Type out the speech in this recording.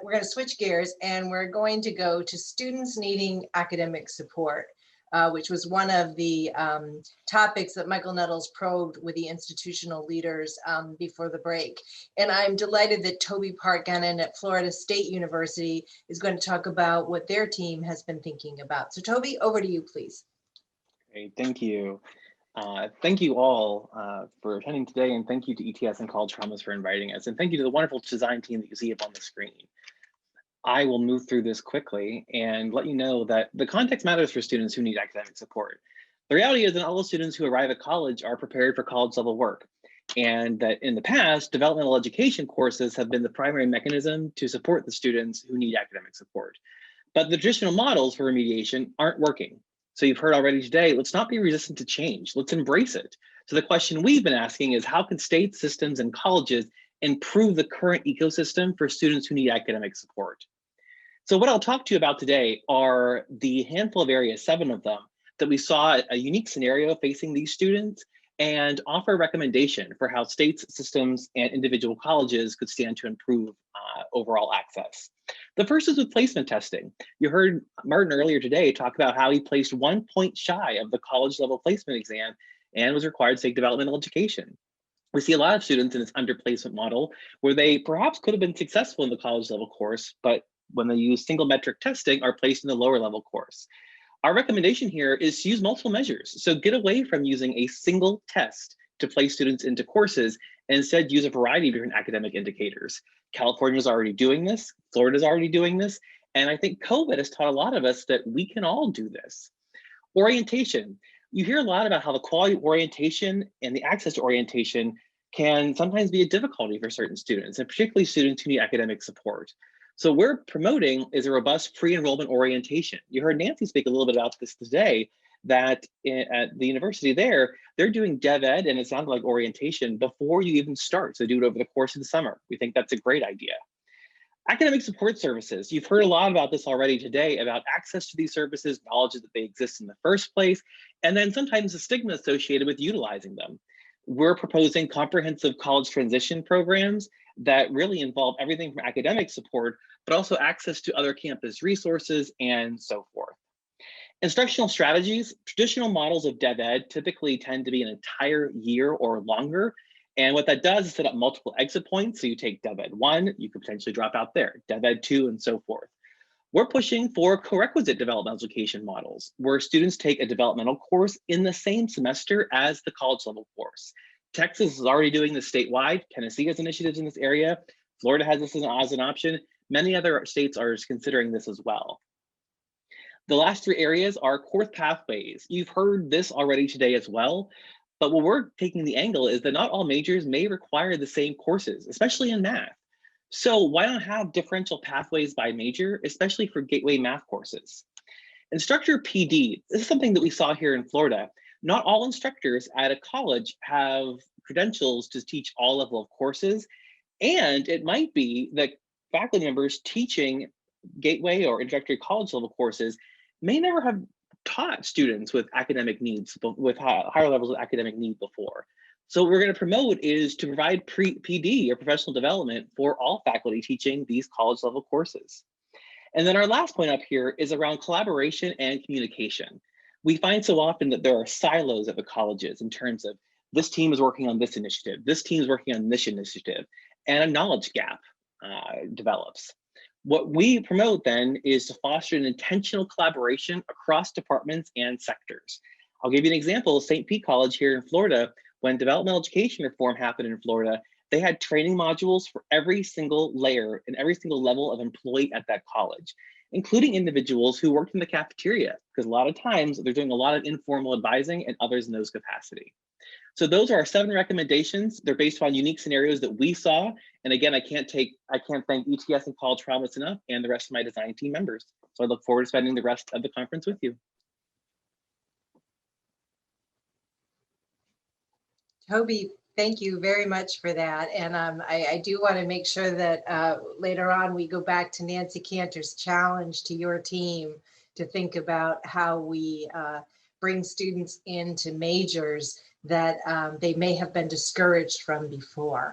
we're gonna switch gears, and we're going to go to students needing academic support, which was one of the topics that Michael Nettles probed with the institutional leaders before the break. And I'm delighted that Toby Park-Gannon at Florida State University is going to talk about what their team has been thinking about. So Toby, over to you, please. Great, thank you. Thank you all for attending today, and thank you to ETS and College Promise for inviting us, and thank you to the wonderful design team that you see up on the screen. I will move through this quickly and let you know that the context matters for students who need academic support. The reality is that all the students who arrive at college are prepared for college level work, and that in the past, developmental education courses have been the primary mechanism to support the students who need academic support. But the traditional models for remediation aren't working. So you've heard already today, let's not be resistant to change, let's embrace it. So the question we've been asking is, how can state systems and colleges improve the current ecosystem for students who need academic support? So what I'll talk to you about today are the handful of areas, 7 of them, that we saw a unique scenario facing these students, and offer a recommendation for how states, systems, and individual colleges could stand to improve overall access. The first is with placement testing. You heard Martin earlier today talk about how he placed 1 point shy of the college level placement exam and was required to take developmental education. We see a lot of students in this underplacement model where they perhaps could have been successful in the college level course, but when they use single metric testing are placed in the lower level course. Our recommendation here is to use multiple measures. So get away from using a single test to place students into courses, and instead use a variety of different academic indicators. California is already doing this, Florida is already doing this, and I think COVID has taught a lot of us that we can all do this. Orientation. You hear a lot about how the quality of orientation and the access to orientation can sometimes be a difficulty for certain students, and particularly students who need academic support. So we're promoting is a robust pre-enrollment orientation. You heard Nancy speak a little bit about this today, that at the university there, they're doing dev ed, and it sounded like orientation before you even start. So do it over the course of the summer. We think that's a great idea. Academic support services. You've heard a lot about this already today, about access to these services, knowledge that they exist in the first place, and then sometimes the stigma associated with utilizing them. We're proposing comprehensive college transition programs that really involve everything from academic support, but also access to other campus resources and so forth. Instructional strategies. Traditional models of dev ed typically tend to be an entire year or longer. And what that does is set up multiple exit points. So you take dev ed 1, you could potentially drop out there, dev ed 2, and so forth. We're pushing for co-requisite developmental education models, where students take a developmental course in the same semester as the college level course. Texas is already doing this statewide. Tennessee has initiatives in this area. Florida has this as an option. Many other states are considering this as well. The last 3 areas are course pathways. You've heard this already today as well, but what we're taking the angle is that not all majors may require the same courses, especially in math. So why not have differential pathways by major, especially for gateway math courses? Instructor PD, this is something that we saw here in Florida. Not all instructors at a college have credentials to teach all level of courses, and it might be that faculty members teaching gateway or introductory college level courses may never have taught students with academic needs, with higher levels of academic need before. So what we're going to promote is to provide PD or professional development for all faculty teaching these college level courses. And then our last point up here is around collaboration and communication. We find so often that there are silos at the colleges in terms of this team is working on this initiative, this team is working on this initiative, and a knowledge gap develops. What we promote then is to foster an intentional collaboration across departments and sectors. I'll give you an example. St. Pete College here in Florida, when developmental education reform happened in Florida, they had training modules for every single layer and every single level of employee at that college, including individuals who worked in the cafeteria, because a lot of times they're doing a lot of informal advising and others in those capacity. So those are our 7 recommendations. They're based on unique scenarios that we saw. And again, I can't thank ETS and College Promise enough, and the rest of my design team members. So I look forward to spending the rest of the conference with you. Toby, thank you very much for that. And I do want to make sure that later on we go back to Nancy Cantor's challenge to your team to think about how we bring students into majors that they may have been discouraged from before.